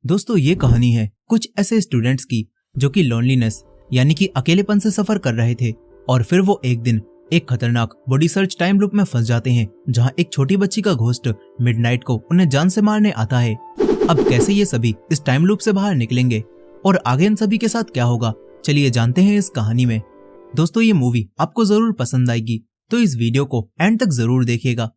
दोस्तों ये कहानी है कुछ ऐसे स्टूडेंट्स की जो कि लोनलीनेस यानी कि अकेलेपन से सफर कर रहे थे और फिर वो एक दिन एक खतरनाक बॉडी सर्च टाइम लूप में फंस जाते हैं जहां एक छोटी बच्ची का घोस्ट मिडनाइट को उन्हें जान से मारने आता है। अब कैसे ये सभी इस टाइम लूप से बाहर निकलेंगे और आगे इन सभी के साथ क्या होगा, चलिए जानते हैं इस कहानी में। दोस्तों ये मूवी आपको जरूर पसंद आएगी, तो इस वीडियो को एंड तक जरूर देखिएगा।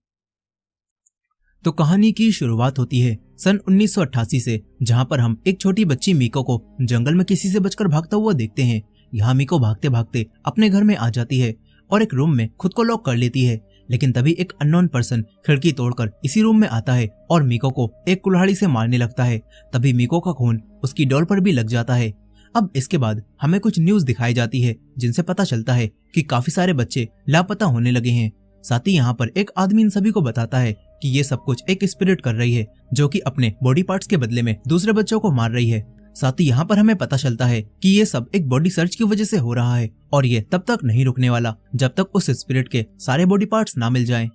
तो कहानी की शुरुआत होती है सन 1988 से, जहां पर हम एक छोटी बच्ची मीको को जंगल में किसी से बचकर भागता हुआ देखते हैं। यहाँ मीको भागते भागते अपने घर में आ जाती है और एक रूम में खुद को लॉक कर लेती है, लेकिन तभी एक अननोन पर्सन खिड़की तोड़कर इसी रूम में आता है और मीको को एक कुल्हाड़ी से मारने लगता है। तभी मीको का खून उसकी डॉल पर भी लग जाता है। अब इसके बाद हमें कुछ न्यूज दिखाई जाती है जिनसे पता चलता है कि काफी सारे बच्चे लापता होने लगे हैं। साथ ही यहाँ पर एक आदमी इन सभी को बताता है कि ये सब कुछ एक स्पिरिट कर रही है जो कि अपने बॉडी पार्ट्स के बदले में दूसरे बच्चों को मार रही है। साथ ही यहाँ पर हमें पता चलता है कि ये सब एक बॉडी सर्च की वजह से हो रहा है और ये तब तक नहीं रुकने वाला जब तक उस स्पिरिट के सारे बॉडी पार्ट्स ना मिल जाएं।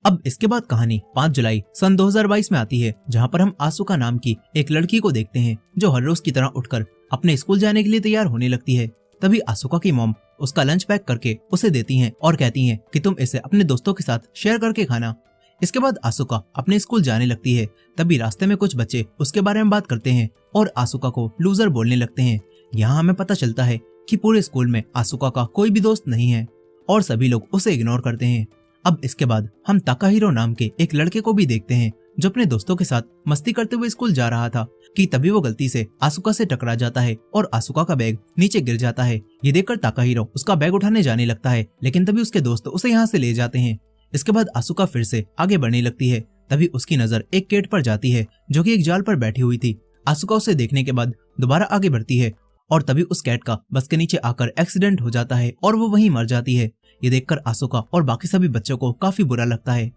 अब इसके बाद कहानी 5 जुलाई सन 2022 में आती है, जहाँ पर हम आसुका नाम की एक लड़की को देखते हैं जो हर रोज की तरह उठकर अपने स्कूल जाने के लिए तैयार होने लगती है। तभी आसुका की मॉम उसका लंच पैक करके उसे देती हैं और कहती हैं कि तुम इसे अपने दोस्तों के साथ शेयर करके खाना। इसके बाद आसुका अपने स्कूल जाने लगती है। तभी रास्ते में कुछ बच्चे उसके बारे में बात करते हैं और आसुका को लूजर बोलने लगते हैं। यहाँ हमें पता चलता है कि पूरे स्कूल में आसुका का कोई भी दोस्त नहीं है और सभी लोग उसे इग्नोर करते हैं। अब इसके बाद हम ताकाहिरो नाम के एक लड़के को भी देखते हैं जो अपने दोस्तों के साथ मस्ती करते हुए स्कूल जा रहा था कि तभी वो गलती से आसुका से टकरा जाता है और आसुका का बैग नीचे गिर जाता है। ये देखकर ताकाहिरो उसका बैग उठाने जाने लगता है, लेकिन तभी उसके दोस्त उसे यहाँ से ले जाते हैं। इसके बाद आसुका फिर से आगे बढ़ने लगती है। तभी उसकी नजर एक कैट पर जाती है जो कि एक जाल पर बैठी हुई थी। आसुका उसे देखने के बाद दोबारा आगे बढ़ती है और तभी उस कैट का बस के नीचे आकर एक्सीडेंट हो जाता है और वो वहीं मर जाती है। ये देखकर आसुका और बाकी सभी बच्चों को काफी बुरा लगता है।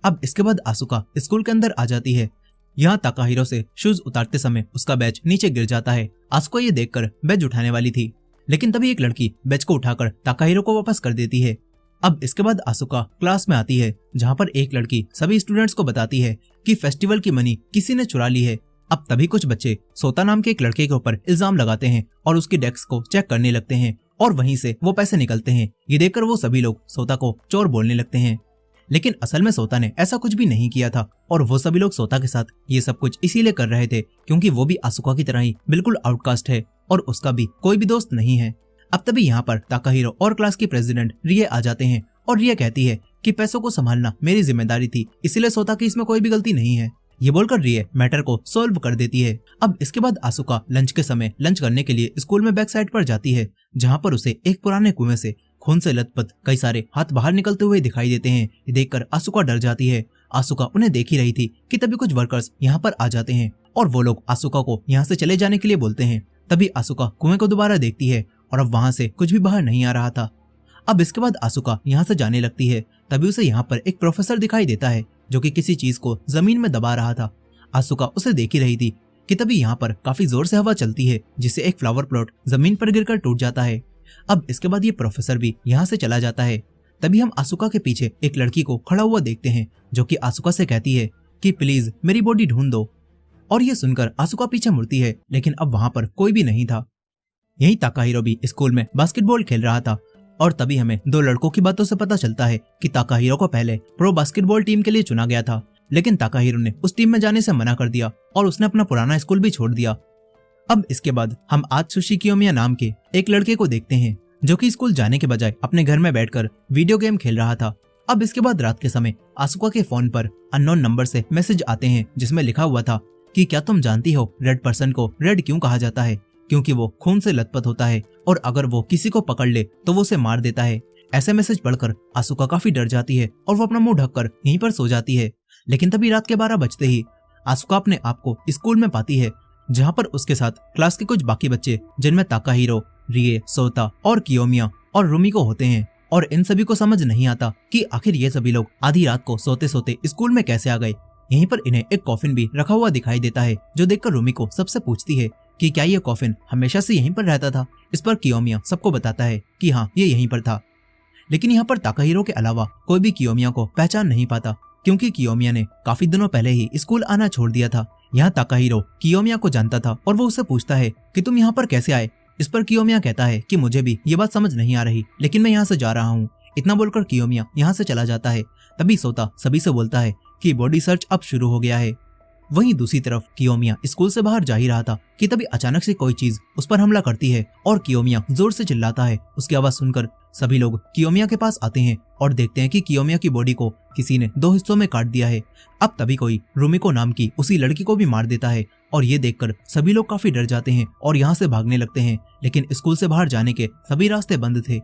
अब इसके बाद आसुका स्कूल के अंदर आ जाती है। यहाँ ताकाहिरो से शूज उतारते समय उसका बैज नीचे गिर जाता है। आसुका ये देखकर बैज उठाने वाली थी, लेकिन तभी एक लड़की बैज को उठाकर ताकाहिरो को वापस कर देती है। अब इसके बाद आसुका क्लास में आती है, जहाँ पर एक लड़की सभी स्टूडेंट्स को बताती है कि फेस्टिवल की मनी किसी ने चुरा ली है। अब तभी कुछ बच्चे सोता नाम के एक लड़के के ऊपर इल्जाम लगाते हैं और उसकी डेस्क को चेक करने लगते हैं और वहीं से वो पैसे निकलते हैं। ये देखकर वो सभी लोग सोता को चोर बोलने लगते हैं, लेकिन असल में सोता ने ऐसा कुछ भी नहीं किया था और वो सभी लोग सोता के साथ ये सब कुछ इसीलिए कर रहे थे क्योंकि वो भी आसुका की तरह ही बिल्कुल आउटकास्ट है और उसका भी कोई भी दोस्त नहीं है। अब तभी यहाँ पर ताकाहिरो और क्लास की प्रेसिडेंट रिए आ जाते हैं और रिए कहती है कि पैसों को संभालना मेरी जिम्मेदारी थी, इसीलिए सोता की इसमें कोई भी गलती नहीं है। ये बोलकर रिए मैटर को सॉल्व कर देती है। अब इसके बाद आसुका लंच के समय लंच करने के लिए स्कूल में बैक साइड पर जाती है, जहाँ पर उसे एक पुराने कुएं से खून से लथपथ कई सारे हाथ बाहर निकलते हुए दिखाई देते हैं। ये देखकर आसुका डर जाती है। आसुका उन्हें देख ही रही थी कि तभी कुछ वर्कर्स यहाँ पर आ जाते हैं और वो लोग आसुका को यहाँ से चले जाने के लिए बोलते हैं। तभी आसुका कुएं को दोबारा देखती है और अब वहाँ से कुछ भी बाहर नहीं आ रहा था। अब इसके बाद आसुका यहाँ से जाने लगती है। तभी उसे यहाँ पर एक प्रोफेसर दिखाई देता है जो कि किसी चीज को जमीन में दबा रहा था। आसुका उसे देख ही रही थी कि तभी यहाँ पर काफी जोर से हवा चलती है, जिससे एक फ्लावर प्लॉट जमीन पर गिरकर टूट जाता है। अब इसके बाद ये प्रोफेसर भी यहाँ से चला जाता है। तभी हम आसुका के पीछे एक लड़की को खड़ा हुआ देखते हैं जो कि आसुका से कहती है कि प्लीज मेरी बॉडी ढूंढ दो। और ये सुनकर आसुका पीछे मुड़ती है, लेकिन अब वहाँ पर कोई भी नहीं था। यही ताकाहिरो भी स्कूल में बास्केटबॉल खेल रहा था और तभी हमें दो लड़कों की बातों से पता चलता है कि ताकाहिरो को पहले प्रो बास्केटबॉल टीम के लिए चुना गया था, लेकिन ताकाहिरो ने उस टीम में जाने से मना कर दिया और उसने अपना पुराना स्कूल भी छोड़ दिया। अब इसके बाद हम आत्सुशी कियोमिया नाम के एक लड़के को देखते हैं जो कि स्कूल जाने के बजाय अपने घर में बैठकर वीडियो गेम खेल रहा था। अब इसके बाद रात के समय आसुका के फोन पर अननोन नंबर से मैसेज आते हैं जिसमें लिखा हुआ था कि क्या तुम जानती हो रेड पर्सन को रेड क्यों कहा जाता है, क्योंकि वो खून से लथपथ होता है और अगर वो किसी को पकड़ ले तो वो उसे मार देता है। ऐसे मैसेज पढ़कर आसुका काफी डर जाती है और वो अपना मुंह ढककर यहीं पर सो जाती है। लेकिन तभी रात के 12 बजते ही आसुका अपने आप को स्कूल में पाती है, जहाँ पर उसके साथ क्लास के कुछ बाकी बच्चे जिनमें ताकाहिरो, रिए, सोता और कियोमिया और रुमिको होते हैं और इन सभी को समझ नहीं आता कि आखिर ये सभी लोग आधी रात को सोते सोते स्कूल में कैसे आ गए। यहीं पर इन्हें एक कॉफिन भी रखा हुआ दिखाई देता है, जो देखकर रुमिको सबसे पूछती है कि क्या ये कॉफिन हमेशा से यहीं पर रहता था। इस पर कियोमिया सबको बताता है कि हाँ ये यहीं पर था, लेकिन यहाँ पर ताकाहिरो के अलावा कोई भी कियोमिया को पहचान नहीं पाता क्योंकि कियोमिया ने काफी दिनों पहले ही स्कूल आना छोड़ दिया था। यहाँ ताकाहिरो कियोमिया को जानता था और वो उससे पूछता है कि तुम यहाँ पर कैसे आए। इस पर कियोमिया कहता है कि मुझे भी ये बात समझ नहीं आ रही, लेकिन मैं यहाँ से जा रहा हूँ। इतना बोलकर कियोमिया यहाँ से चला जाता है। तभी सोता सभी से बोलता है कि बॉडी सर्च अब शुरू हो गया है। वहीं दूसरी तरफ कियोमिया स्कूल से बाहर जा ही रहा था कि तभी अचानक से कोई चीज उस पर हमला करती है और कियोमिया जोर से चिल्लाता है। उसकी आवाज सुनकर सभी लोग कियोमिया के पास आते हैं और देखते हैं कि कियोमिया की बॉडी को किसी ने 2 हिस्सों में काट दिया है। अब तभी कोई रुमिको नाम की उसी लड़की को भी मार देता है और ये देखकर सभी लोग काफी डर जाते हैं और यहाँ से भागने लगते हैं। लेकिन स्कूल से बाहर जाने के सभी रास्ते बंद थे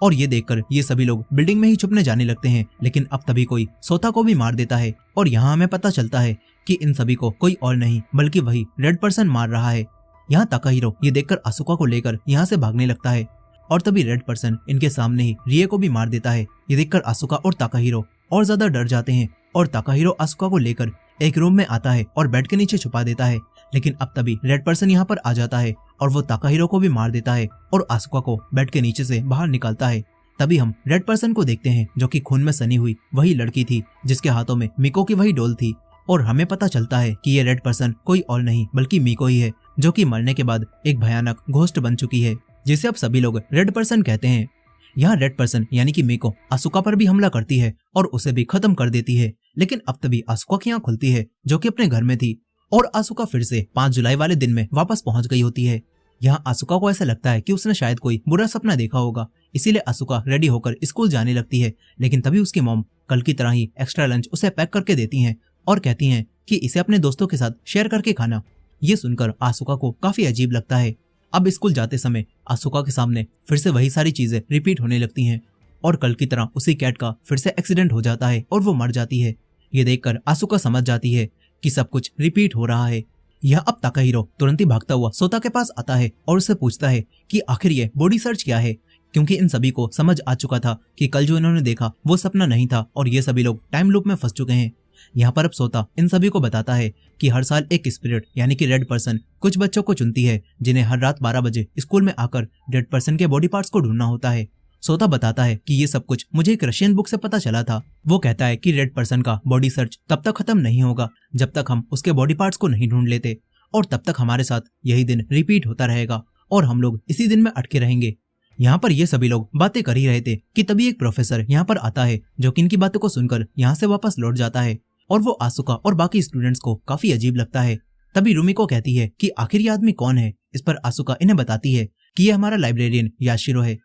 और ये देखकर ये सभी लोग बिल्डिंग में ही छुपने जाने लगते हैं। लेकिन अब तभी कोई सोता को भी मार देता है और यहाँ हमें पता चलता है कि इन सभी को कोई और नहीं बल्कि वही रेड पर्सन मार रहा है। यहाँ ताकाहिरो ये देखकर आसुका को लेकर यहाँ से भागने लगता है और तभी रेड पर्सन इनके सामने ही रिए को भी मार देता है। ये देखकर आसुका और ताकाहिरो और ज्यादा डर जाते हैं और ताकाहिरो आसुका को लेकर एक रूम में आता है और बेड के नीचे छुपा देता है। लेकिन अब तभी रेड पर्सन यहाँ पर आ जाता है और वो ताकाहिरो को भी मार देता है और आसुका को बेड के नीचे से बाहर निकालता है। तभी हम रेड पर्सन को देखते हैं जो कि खून में सनी हुई वही लड़की थी जिसके हाथों में मिको की वही डोल थी और हमें पता चलता है कि ये रेड पर्सन कोई और नहीं बल्कि मिको ही है जो कि मरने के बाद एक भयानक घोस्ट बन चुकी है जिसे अब सभी लोग रेड पर्सन कहते हैं। यहाँ रेड पर्सन यानी कि मिको आसुका पर भी हमला करती है और उसे भी खत्म कर देती है। लेकिन अब तभी आसुका की आंख खुलती है जो कि अपने घर में थी और आसुका फिर से 5 जुलाई वाले दिन में वापस पहुंच गई होती है। यहाँ आसुका को ऐसा लगता है कि उसने शायद कोई बुरा सपना देखा होगा, इसीलिए आसुका रेडी होकर स्कूल जाने लगती है। लेकिन तभी उसकी मॉम कल की तरह ही एक्स्ट्रा लंच उसे पैक करके देती हैं और कहती हैं कि इसे अपने दोस्तों के साथ शेयर करके खाना। ये सुनकर आसुका को काफी अजीब लगता है। अब स्कूल जाते समय आसुका के सामने फिर से वही सारी चीजें रिपीट होने लगती हैं और कल की तरह उसी कैट का फिर से एक्सीडेंट हो जाता है और वो मर जाती है। ये देखकर आसुका समझ जाती है कि सब कुछ रिपीट हो रहा है। यह अब ताकाहिरो तुरंत ही भागता हुआ सोता के पास आता है और उससे पूछता है कि आखिर ये बॉडी सर्च क्या है, क्योंकि इन सभी को समझ आ चुका था कि कल जो इन्होंने देखा वो सपना नहीं था और ये सभी लोग टाइम लूप में फंस चुके हैं। यहाँ पर अब सोता इन सभी को बताता है कि हर साल एक स्पिरिट यानी कि रेड पर्सन कुछ बच्चों को चुनती है जिन्हें हर रात 12 बजे स्कूल में आकर रेड पर्सन के बॉडी पार्ट्स को ढूंढना होता है। सोता बताता है कि ये सब कुछ मुझे एक रशियन बुक से पता चला था। वो कहता है कि रेड पर्सन का बॉडी सर्च तब तक खत्म नहीं होगा जब तक हम उसके बॉडी पार्ट्स को नहीं ढूंढ लेते और तब तक हमारे साथ यही दिन रिपीट होता रहेगा और हम लोग इसी दिन में अटके रहेंगे। यहाँ पर ये सभी लोग बातें कर ही रहे थे कि तभी एक प्रोफेसर यहाँ पर आता है जो कि इनकी बातों को सुनकर यहाँ से वापस लौट जाता है और वो आसुका और बाकी स्टूडेंट्स को काफी अजीब लगता है। तभी रुमिको कहती है कि आखिर ये आदमी कौन है। इस पर आसुका इन्हें बताती है कि ये हमारा लाइब्रेरियन याशिरो है।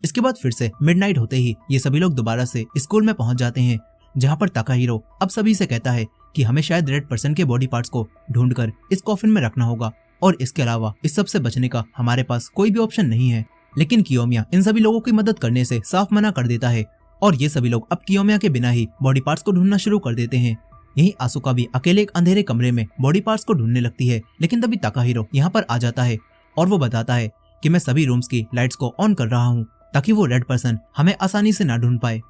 इसके बाद फिर से मिडनाइट होते ही ये सभी लोग दोबारा से स्कूल में पहुंच जाते हैं जहाँ पर ताकाहिरो अब सभी से कहता है कि हमें शायद रेड पर्सन के बॉडी पार्ट्स को ढूंढकर इस कॉफिन में रखना होगा और इसके अलावा इस सब से बचने का हमारे पास कोई भी ऑप्शन नहीं है। लेकिन कियोमिया इन सभी लोगों की मदद करने से साफ मना कर देता है और ये सभी लोग अब कियोमिया के बिना ही बॉडी पार्ट्स को ढूंढना शुरू कर देते हैं। यही आसुका भी अकेले एक अंधेरे कमरे में बॉडी पार्ट्स को ढूंढने लगती है। लेकिन तभी ताकाहिरो यहाँ पर आ जाता है और वो बताता है कि मैं सभी रूम्स की लाइट्स को ऑन कर रहा हूँ ताकि वो रेड पर्सन हमें आसानी से ना ढूंढ पाए।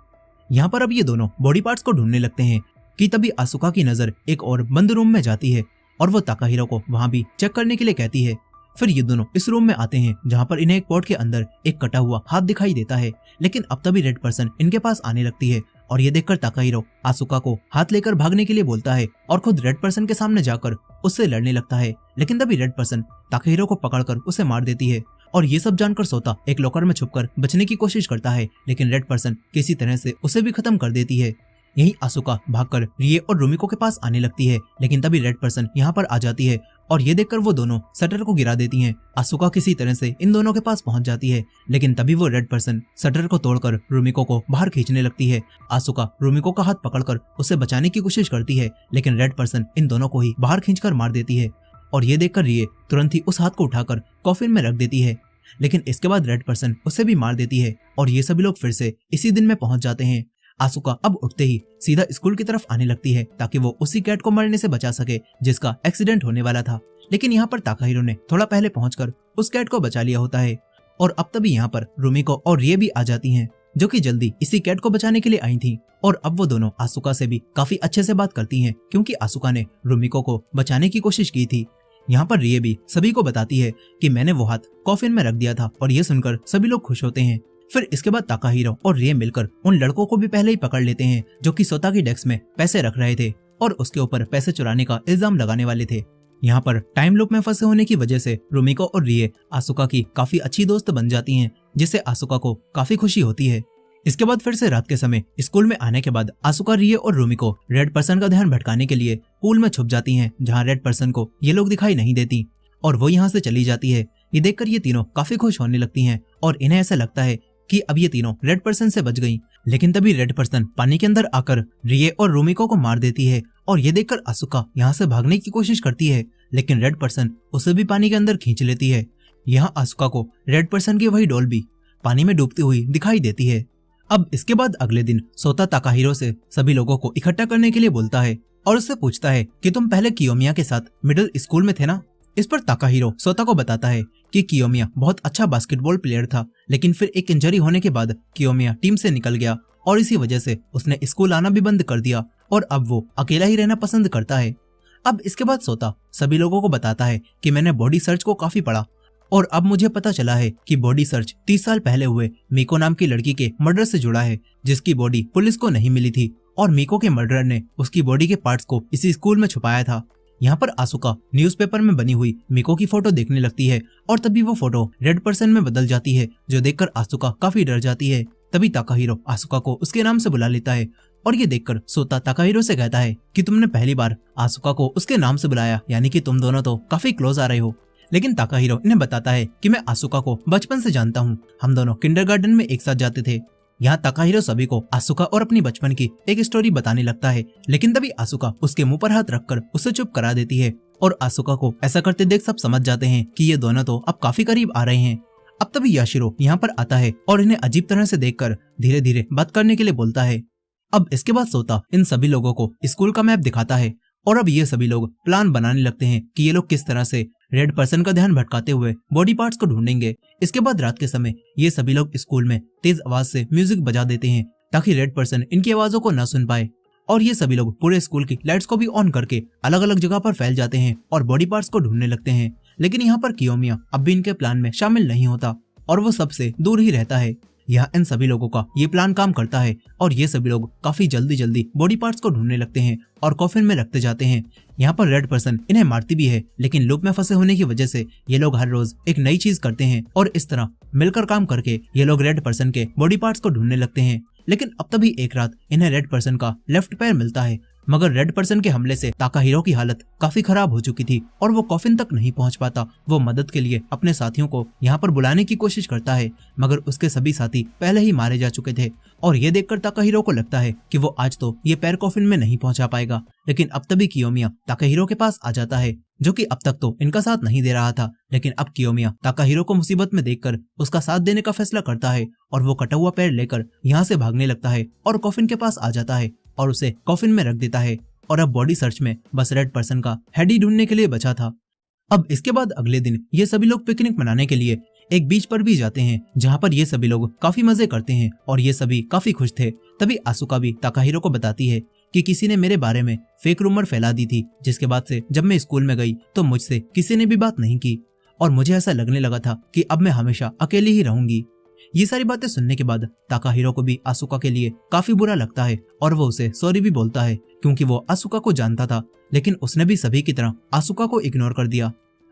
यहाँ पर अब ये दोनों बॉडी पार्ट्स को ढूंढने लगते हैं कि तभी आसुका की नजर एक और बंद रूम में जाती है और वो ताकाहिरो को वहां भी चेक करने के लिए कहती है। फिर ये दोनों इस रूम में आते हैं जहाँ पर इन्हें एक पॉट के अंदर एक कटा हुआ हाथ दिखाई देता है। लेकिन अब तभी रेड पर्सन इनके पास आने लगती है और ये देखकर ताकाहिरो आसुका को हाथ लेकर भागने के लिए बोलता है और खुद रेड पर्सन के सामने जाकर उससे लड़ने लगता है। लेकिन तभी रेड पर्सन ताकाहिरो को पकड़कर उसे मार देती है और ये सब जानकर सोता एक लॉकर में छुपकर बचने की कोशिश करता है। लेकिन रेड पर्सन किसी तरह से उसे भी खत्म कर देती है। यही आसुका भागकर रिए और रुमिको के पास आने लगती है। लेकिन तभी रेड पर्सन यहाँ पर आ जाती है और ये देखकर वो दोनों शटर को गिरा देती हैं। आसुका किसी तरह से इन दोनों के पास पहुंच जाती है। लेकिन तभी वो रेड पर्सन शटर को तोड़कर रुमिको को बाहर खींचने लगती है। आसुका रुमिको का हाथ पकड़कर उसे बचाने की कोशिश करती है लेकिन रेड पर्सन इन दोनों को ही बाहर खींचकर मार देती है और ये देखकर रिए तुरंत ही उस हाथ को उठाकर कॉफिन में रख देती है। लेकिन इसके बाद रेड पर्सन उसे भी मार देती है और ये सभी लोग फिर से इसी दिन में पहुंच जाते हैं। आसुका अब उठते ही सीधा स्कूल की तरफ आने लगती है ताकि वो उसी कैट को मरने से बचा सके जिसका एक्सीडेंट होने वाला था। लेकिन यहाँ पर ताकाहिरो ने थोड़ा पहले पहुंचकर उस कैट को बचा लिया होता है और अब तभी यहाँ पर रुमिको और रिए भी आ जाती हैं जो कि जल्दी इसी कैट को बचाने के लिए आई थी। और अब वो दोनों आसुका से भी काफी अच्छे से बात करती हैं क्योंकि आसुका ने रुमिको को बचाने की कोशिश की थी। यहाँ पर रिए भी सभी को बताती है कि मैंने वो हाथ कॉफिन में रख दिया था और ये सुनकर सभी लोग खुश होते हैं। फिर इसके बाद ताकाहिरो और रिए मिलकर उन लड़कों को भी पहले ही पकड़ लेते हैं जो कि सोता की डेस्क में पैसे रख रहे थे और उसके ऊपर पैसे चुराने का इल्जाम लगाने वाले थे। यहाँ पर टाइम लूप में फंसे होने की वजह से रुमिको और रिए आसुका की काफी अच्छी दोस्त बन जाती हैं, जिससे आसुका को काफी खुशी होती है। इसके बाद फिर से रात के समय स्कूल में आने के बाद आसुका, रिए और रुमिको रेड पर्सन का ध्यान भटकाने के लिए पूल में छुप जाती हैं, जहाँ रेड पर्सन को ये लोग दिखाई नहीं देती और वो यहाँ से चली जाती है। ये देखकर ये तीनों काफी खुश होने लगती हैं और इन्हें ऐसा लगता है कि अब ये तीनों रेड पर्सन से बच गईं। लेकिन तभी रेड पर्सन पानी के अंदर आकर रिए और रुमिको को मार देती है और ये देखकर आसुका यहाँ से भागने की कोशिश करती है, लेकिन रेड पर्सन उसे भी पानी के अंदर खींच लेती है। यहाँ आसुका को रेड पर्सन की वही डॉल भी पानी में डूबती हुई दिखाई देती है। अब इसके बाद अगले दिन सोता ताकाहिरो से सभी लोगों को इकट्ठा करने के लिए बोलता है और उससे पूछता है कि तुम पहले कियोमिया के साथ मिडिल स्कूल में थे ना। इस पर ताकाहिरो सोता को बताता है कि कियोमिया बहुत अच्छा बास्केटबॉल प्लेयर था, लेकिन फिर एक इंजरी होने के बाद कियोमिया टीम से निकल गया और इसी वजह से उसने स्कूल आना भी बंद कर दिया और अब वो अकेला ही रहना पसंद करता है। अब इसके बाद सोता सभी लोगों को बताता है कि मैंने बॉडी सर्च को काफी पढ़ा और अब मुझे पता चला है कि बॉडी सर्च 30 साल पहले हुए मीको नाम की लड़की के मर्डर से जुड़ा है, जिसकी बॉडी पुलिस को नहीं मिली थी और मीको के मर्डरर ने उसकी बॉडी के पार्ट्स को इसी स्कूल में छुपाया था। यहाँ पर आसुका न्यूज़पेपर में बनी हुई मीको की फोटो देखने लगती है और तभी वो फोटो रेड पर्सन में बदल जाती है, जो देखकर आसुका काफी डर जाती है। तभी ताकाहिरो आसुका को उसके नाम से बुला लेता है और ये देखकर सोता ताकाहिरो से कहता है कि तुमने पहली बार आसुका को उसके नाम से बुलाया, यानी कि तुम दोनों तो काफी क्लोज आ रहे हो। लेकिन ताकाहिरो इन्हें बताता है कि मैं आसुका को बचपन से जानता हूँ, हम दोनों किंडरगार्टन में एक साथ जाते थे। यहाँ ताकाहिरो सभी को आसुका और अपनी बचपन की एक स्टोरी बताने लगता है, लेकिन तभी आसुका उसके मुंह पर हाथ रखकर उसे चुप करा देती है और आसुका को ऐसा करते देख सब समझ जाते हैं कि ये दोनों तो अब काफी करीब आ रहे हैं। अब तभी याशिरो यहाँ पर आता है और इन्हें अजीब तरह से देखकर धीरे धीरे बात करने के लिए बोलता है। अब इसके बाद सोता इन सभी लोगों को स्कूल का मैप दिखाता है और अब ये सभी लोग प्लान बनाने लगते हैं कि ये लोग किस तरह से रेड पर्सन का ध्यान भटकाते हुए बॉडी पार्ट्स को ढूंढेंगे। इसके बाद रात के समय ये सभी लोग स्कूल में तेज आवाज से म्यूजिक बजा देते हैं ताकि रेड पर्सन इनकी आवाजों को न सुन पाए और ये सभी लोग पूरे स्कूल की लाइट्स को भी ऑन करके अलग अलग जगह पर फैल जाते हैं और बॉडी पार्ट्स को ढूंढने लगते हैं। लेकिन यहाँ पर कियोमिया अब भी इनके प्लान में शामिल नहीं होता और वो सबसे दूर ही रहता है। यहाँ इन सभी लोगों का ये प्लान काम करता है और ये सभी लोग काफी जल्दी बॉडी पार्ट्स को ढूंढने लगते हैं और कॉफिन में रखते जाते हैं। यहाँ पर रेड पर्सन इन्हें मारती भी है, लेकिन लूप में फंसे होने की वजह से ये लोग हर रोज एक नई चीज करते हैं और इस तरह मिलकर काम करके ये लोग रेड पर्सन के बॉडी पार्ट्स को ढूंढने लगते हैं। लेकिन अब तभी एक रात इन्हें रेड पर्सन का लेफ्ट पैर मिलता है, मगर रेड पर्सन के हमले से ताकाहिरो की हालत काफी खराब हो चुकी थी और वो कॉफिन तक नहीं पहुंच पाता। वो मदद के लिए अपने साथियों को यहाँ पर बुलाने की कोशिश करता है, मगर उसके सभी साथी पहले ही मारे जा चुके थे और ये देखकर ताकाहिरो को लगता है कि वो आज तो ये पैर कॉफिन में नहीं पहुंचा पाएगा। लेकिन अब तभी कियोमिया ताकाहिरो के पास आ जाता है, जो कि अब तक तो इनका साथ नहीं दे रहा था, लेकिन अब कियोमिया ताकाहिरो को मुसीबत में देखकर उसका साथ देने का फैसला करता है और वो कटा हुआ पैर लेकर यहाँ से भागने लगता है और कॉफिन के पास आ जाता है और उसे कॉफिन में रख देता है और अब बॉडी सर्च में बस रेड पर्सन का हेड ही ढूंढने के लिए बचा था। अब इसके बाद अगले दिन ये सभी लोग पिकनिक मनाने के लिए एक बीच पर भी जाते हैं, जहाँ पर ये सभी लोग काफी मजे करते हैं और ये सभी काफी खुश थे। तभी आसुका भी ताकाहिरो को बताती है कि किसी ने मेरे बारे में फेक रूमर फैला दी थी, जिसके बाद से जब मैं स्कूल में गई तो मुझसे किसी ने भी बात नहीं की और मुझे ऐसा लगने लगा था कि अब मैं हमेशा अकेली ही रहूंगी। ये सारी बातें सुनने के बाद ताकाहिरो को भी आसुका के लिए काफी बुरा लगता है और वो उसे सॉरी भी बोलता है, क्योंकि वो आसुका को जानता था, लेकिन उसने भी सभी की तरह आसुका को इग्नोर कर दिया।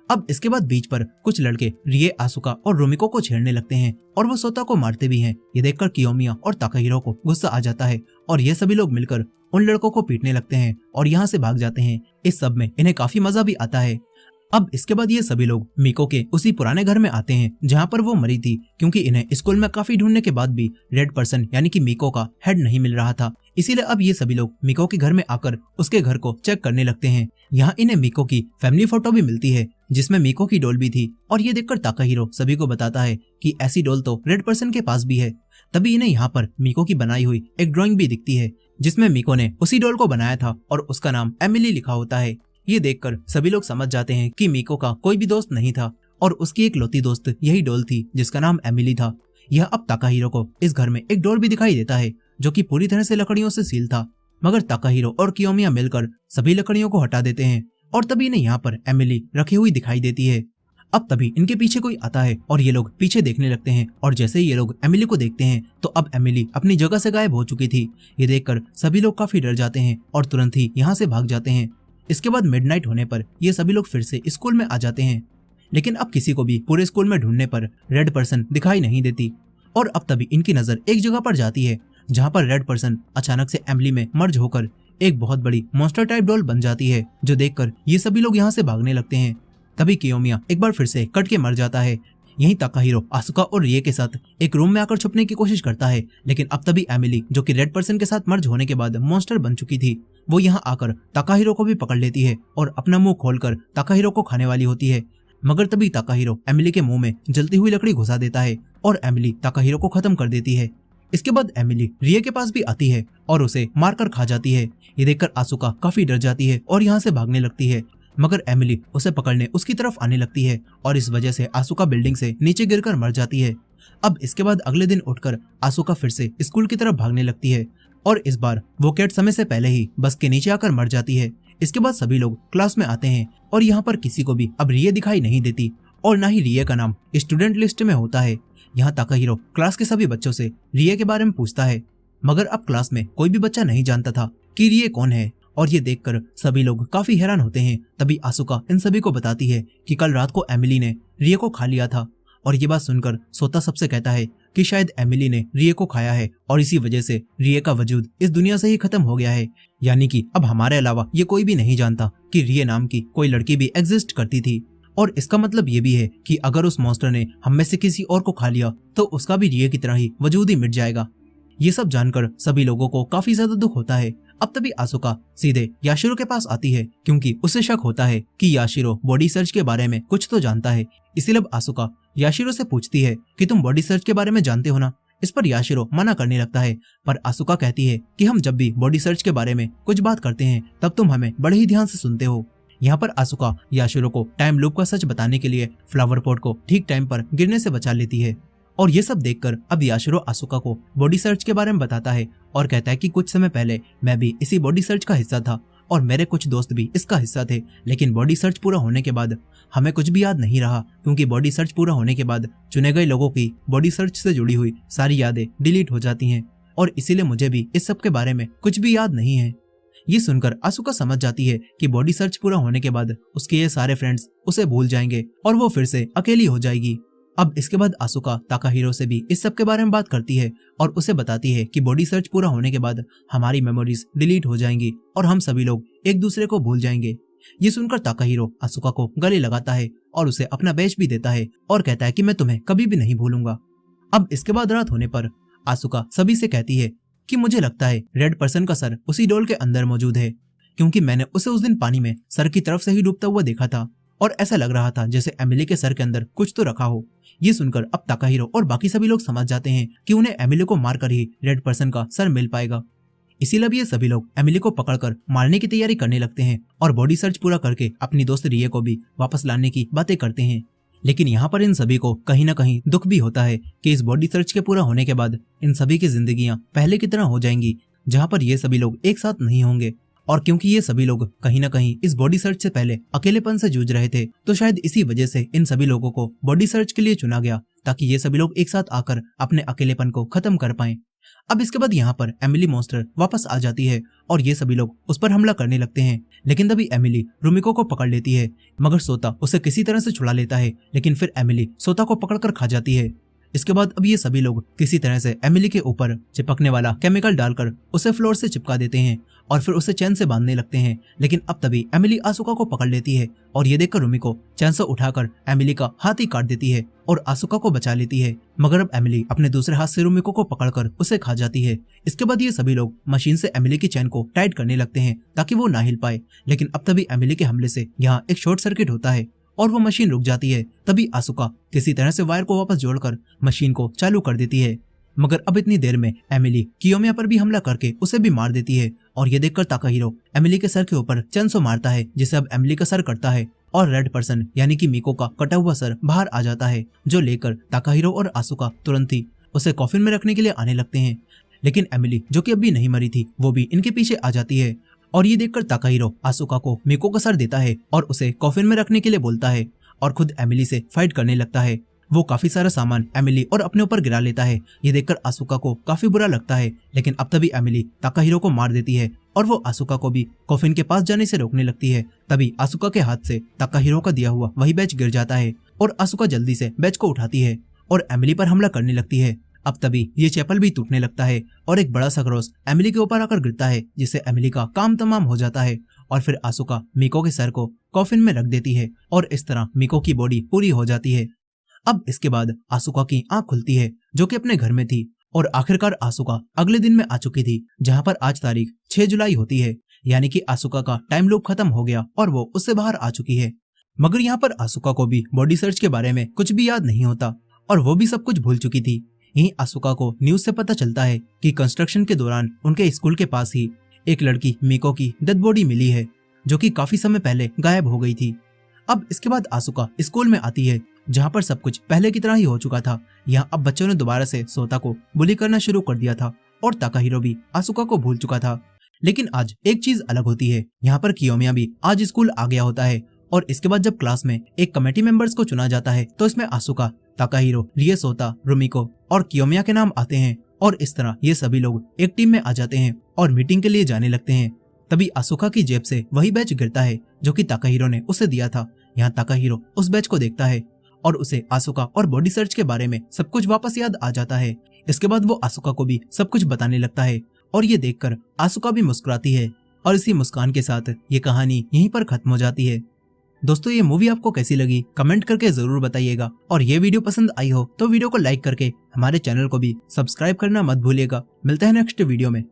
अब इसके बाद बीच पर कुछ लड़के रिए, आसुका और रुमिको को छेड़ने लगते हैं और वो सोता को मारते भी हैं। ये देखकर कियोमिया और ताकाहिरो को गुस्सा आ जाता है और ये सभी लोग मिलकर उन लड़कों को पीटने लगते हैं और यहाँ से भाग जाते हैं। इस सब में इन्हें काफी मजा भी आता है। अब इसके बाद ये सभी लोग मीको के उसी पुराने घर में आते हैं जहाँ पर वो मरी थी, क्योंकि इन्हें स्कूल में काफी ढूंढने के बाद भी रेड पर्सन यानी कि मीको का हेड नहीं मिल रहा था। इसीलिए अब ये सभी लोग मीको के घर में आकर उसके घर को चेक करने लगते हैं। यहाँ इन्हें मीको की फैमिली फोटो भी मिलती है, जिसमें मीको की डॉल भी थी और ये देखकर ताकाहिरो सभी को बताता है कि ऐसी डॉल तो रेड पर्सन के पास भी है। तभी इन्हें यहाँ पर मीको की बनाई हुई एक ड्राइंग भी दिखती है, जिसमें मीको ने उसी डॉल को बनाया था और उसका नाम एमिली लिखा होता है। ये देखकर सभी लोग समझ जाते हैं कि मीको का कोई भी दोस्त नहीं था और उसकी एक लौती दोस्त यही डॉल थी, जिसका नाम एमिली था। यह अब ताकाहिरो को इस घर में एक डोर भी दिखाई देता है, जो कि पूरी तरह से लकड़ियों से सील था, मगर ताकाहिरो और कियोमिया मिलकर सभी लकड़ियों को हटा देते हैं और तभी इन्हें यहाँ पर एमिली रखी हुई दिखाई देती है। अब तभी इनके पीछे कोई आता है और ये लोग पीछे देखने लगते हैं और जैसे ही ये लोग एमिली को देखते हैं तो अब एमिली अपनी जगह से गायब हो चुकी थी। ये देखकर सभी लोग काफी डर जाते हैं और तुरंत ही यहाँ से भाग जाते हैं। इसके बाद मिडनाइट होने पर ये सभी लोग फिर से स्कूल में आ जाते हैं, लेकिन अब किसी को भी पूरे स्कूल में ढूंढने पर रेड पर्सन दिखाई नहीं देती। और अब तभी इनकी नजर एक जगह पर जाती है जहाँ पर रेड पर्सन अचानक से एमिली में मर्ज होकर एक बहुत बड़ी मॉन्स्टर टाइप डॉल बन जाती है, जो देखकर ये सभी लोग यहाँ से भागने लगते हैं। तभी कियोमिया एक बार फिर से कट के मर जाता है। यहीं ताकाहिरो आसुका और रिए के साथ एक रूम में आकर छुपने की कोशिश करता है, लेकिन अब तभी एमिली, जो कि रेड पर्सन के साथ मर्ज होने के बाद मॉन्स्टर बन चुकी थी, वो यहाँ आकर ताकाहिरो को भी पकड़ लेती है और अपना मुंह खोलकर ताकाहिरो को खाने वाली होती है। मगर तभी ताकाहिरो एमिली के मुंह में जलती हुई लकड़ी घुसा देता है और एमिली ताकाहिरो को खत्म कर देती है। इसके बाद एमिली रिए के पास भी आती है और उसे मारकर खा जाती है। ये देखकर आसुका काफी डर जाती है और यहाँ से भागने लगती है, मगर एमिली उसे पकड़ने उसकी तरफ आने लगती है और इस वजह से आसुका बिल्डिंग से नीचे गिरकर मर जाती है। अब इसके बाद अगले दिन उठकर आसुका फिर से स्कूल की तरफ भागने लगती है और इस बार वो कैट समय से पहले ही बस के नीचे आकर मर जाती है। इसके बाद सभी लोग क्लास में आते हैं और यहाँ पर किसी को भी अब रिए दिखाई नहीं देती और ना ही रिए का नाम स्टूडेंट लिस्ट में होता है। यहाँ ताकाहिरो क्लास के सभी बच्चों से रिए के बारे में पूछता है, मगर अब क्लास में कोई भी बच्चा नहीं जानता था कि रिए कौन है और ये देखकर सभी लोग काफी हैरान होते हैं। तभी आसुका इन सभी को बताती है कि कल रात को एमिली ने रिए को खा लिया था और ये बात सुनकर सोता सबसे कहता है कि शायद एमिली ने रिए को खाया है और इसी वजह से रिए का वजूद इस दुनिया से ही खत्म हो गया है, यानी कि अब हमारे अलावा ये कोई भी नहीं जानता कि रिए नाम की कोई लड़की भी एग्जिस्ट करती थी। और इसका मतलब ये भी है कि अगर उस मॉन्स्टर ने हम में से किसी और को खा लिया तो उसका भी रिए की तरह ही वजूद ही मिट जाएगा। ये सब जानकर सभी लोगों को काफी ज्यादा दुख होता है। अब तभी आसुका सीधे याशिरो के पास आती है क्योंकि उसे शक होता है कि याशिरो बॉडी सर्च के बारे में कुछ तो जानता है। इसीलिए अब आसुका याशिरो से पूछती है कि तुम बॉडी सर्च के बारे में जानते हो ना। इस पर याशिरो मना करने लगता है, पर आसुका कहती है कि हम जब भी बॉडी सर्च के बारे में कुछ बात करते हैं तब तुम हमें बड़े ही ध्यान से सुनते हो। यहाँ पर आसुका याशिरो को टाइम लूप का सच बताने के लिए फ्लावर पॉट को ठीक टाइम पर गिरने से बचा लेती है। और ये सब देखकर अब याशिरो आसुका को बॉडी सर्च के बारे में बताता है और कहता है कि कुछ समय पहले मैं भी इसी बॉडी सर्च का हिस्सा था और मेरे कुछ दोस्त भी इसका हिस्सा थे, लेकिन बॉडी सर्च पूरा होने के बाद हमें कुछ भी याद नहीं रहा क्योंकि बॉडी सर्च पूरा होने के बाद चुने गए लोगों की बॉडी सर्च से जुड़ी हुई सारी यादें डिलीट हो जाती हैं और इसीलिए मुझे भी इस सब के बारे में कुछ भी याद नहीं है। ये सुनकर आसुका समझ जाती है कि बॉडी सर्च पूरा होने के बाद उसके ये सारे फ्रेंड्स उसे भूल जाएंगे और वो फिर से अकेली हो जाएगी। अब इसके बाद आसुका ताकाहिरो से भी इस सब के बारे में बात करती है और उसे बताती है कि बॉडी सर्च पूरा होने के बाद हमारी मेमोरीज डिलीट हो जाएंगी और हम सभी लोग एक दूसरे को भूल जाएंगे। ये सुनकर ताकाहिरो आसुका को गले लगाता है और उसे अपना बैच भी देता है और कहता है कि मैं तुम्हें कभी भी नहीं भूलूंगा। अब इसके बाद रात होने पर आसुका सभी से कहती है कि मुझे लगता है रेड पर्सन का सर उसी डोल के अंदर मौजूद है, क्योंकि मैंने उसे उस दिन पानी में सर की तरफ से ही डूबता हुआ देखा था और ऐसा लग रहा था जैसे एमिली के सर के अंदर कुछ तो रखा हो। ये सुनकर अब ताकाहिरो और बाकी सभी लोग समझ जाते हैं कि उन्हें एमिली को मारकर ही रेड पर्सन का सर मिल पाएगा। इसीलिए ये सभी लोग एमिली को पकड़कर मारने की तैयारी करने लगते हैं और बॉडी सर्च पूरा करके अपनी दोस्त रिए को भी वापस लाने की बातें करते हैं। लेकिन यहाँ पर इन सभी को कहीं ना कहीं दुख भी होता है कि इस बॉडी सर्च के पूरा होने के बाद इन सभी की जिंदगियां पहले की तरह हो जाएंगी, जहाँ पर ये सभी लोग एक साथ नहीं होंगे। और क्योंकि ये सभी लोग कहीं ना कहीं इस बॉडी सर्च से पहले अकेलेपन से जूझ रहे थे, तो शायद इसी वजह से इन सभी लोगों को बॉडी सर्च के लिए चुना गया ताकि ये सभी लोग एक साथ आकर अपने अकेलेपन को खत्म कर पाएं। अब इसके बाद यहाँ पर एमिली मॉन्स्टर वापस आ जाती है और ये सभी लोग उस पर हमला करने लगते हैं, लेकिन तभी एमिली रुमिको को पकड़ लेती है, मगर सोता उसे किसी तरह से छुड़ा लेता है, लेकिन फिर एमिली सोता को पकड़कर खा जाती है। इसके बाद अब ये सभी लोग किसी तरह से एमिली के ऊपर चिपकने वाला केमिकल डालकर उसे फ्लोर से चिपका देते हैं और फिर उसे चैन से बांधने लगते हैं। लेकिन अब तभी एमिली आसुका को पकड़ लेती है और ये देखकर रुमिको चैन से उठाकर एमिली का हाथ ही काट देती है और आसुका को बचा लेती है, मगर अब एमिली अपने दूसरे हाथ से रुमिको को पकड़कर उसे खा जाती है। इसके बाद ये सभी लोग मशीन से एमिली की चैन को टाइट करने लगते हैं ताकि वो ना हिल पाए, लेकिन अब तभी एमिली के हमले से यहाँ एक शॉर्ट सर्किट होता है और वो मशीन रुक जाती है। तभी आसुका किसी तरह से वायर को वापस जोड़कर मशीन को चालू कर देती है, मगर अब इतनी देर में एमिली कियोमिया पर भी हमला करके उसे भी मार देती है और ये देखकर ताकाहिरो एमिली के सर के ऊपर चैनसो मारता है, जिसे अब एमिली का सर कटता है और रेड पर्सन यानी कि मिको का कटा हुआ सर बाहर आ जाता है, जो लेकर ताकाहिरो और आसुका तुरंत ही उसे कॉफिन में रखने के लिए आने लगते हैं। लेकिन एमिली, जो कि अभी नहीं मरी थी, वो भी इनके पीछे आ जाती है और ये देखकर ताकाहिरो आसुका को मिको का सर देता है और उसे कॉफिन में रखने के लिए बोलता है और खुद एमिली से फाइट करने लगता है। वो काफी सारा सामान एमिली और अपने ऊपर गिरा लेता है। ये देखकर आसुका को काफी बुरा लगता है, लेकिन अब तभी एमिली ताकाहिरो को मार देती है और वो आसुका को भी कॉफिन के पास जाने से रोकने लगती है। तभी आसुका के हाथ से ताकाहिरो का दिया हुआ वही बैच गिर जाता है और आसुका जल्दी से बैच को उठाती है और एमिली पर हमला करने लगती है। अब तभी ये चैपल भी टूटने लगता है और एक बड़ा सा क्रॉस एमिली के ऊपर आकर गिरता है, जिससे एमिली का काम तमाम हो जाता है। और फिर आसुका मिको के सर को कॉफिन में रख देती है और इस तरह मिको की बॉडी पूरी हो जाती है। अब इसके बाद आसुका की आंख खुलती है, जो कि अपने घर में थी, और आखिरकार आसुका अगले दिन में आ चुकी थी, जहां पर आज तारीख 6 जुलाई होती है। यानी कि आसुका का टाइम लूप खत्म हो गया और वो उससे बाहर आ चुकी है। मगर यहाँ पर आसुका को भी बॉडी सर्च के बारे में कुछ भी याद नहीं होता और वो भी सब कुछ भूल चुकी थी। यहीं आसुका को न्यूज से पता चलता है कि कंस्ट्रक्शन के दौरान उनके स्कूल के पास ही एक लड़की मिको की डेड बॉडी मिली है, जो कि काफी समय पहले गायब हो गई थी। अब इसके बाद आसुका स्कूल में आती है, जहाँ पर सब कुछ पहले की तरह ही हो चुका था। यहाँ अब बच्चों ने दोबारा से सोता को बुली करना शुरू कर दिया था और ताकाहिरो भी आसुका को भूल चुका था। लेकिन आज एक चीज अलग होती है। यहाँ पर कियोमिया भी आज स्कूल आ गया होता है और इसके बाद जब क्लास में एक कमेटी मेंबर्स को चुना जाता है तो इसमें आसुका, ताकाहिरो, रिए सोता, रुमिको और कियोमिया के नाम आते हैं और इस तरह ये सभी लोग एक टीम में आ जाते हैं और मीटिंग के लिए जाने लगते हैं। तभी आसुका की जेब से वही बैच गिरता है जो कि ताकाहिरो ने उसे दिया था। यहाँ ताकाहिरो उस बैच को देखता है और उसे आसुका और बॉडी सर्च के बारे में सब कुछ वापस याद आ जाता है। इसके बाद वो आसुका को भी सब कुछ बताने लगता है और ये देखकर आसुका भी मुस्कुराती है और इसी मुस्कान के साथ ये कहानी यहीं पर खत्म हो जाती है। दोस्तों, ये मूवी आपको कैसी लगी कमेंट करके जरूर बताइएगा और ये वीडियो पसंद आई हो तो वीडियो को लाइक करके हमारे चैनल को भी सब्सक्राइब करना मत भूलिएगा। मिलते हैं नेक्स्ट वीडियो में।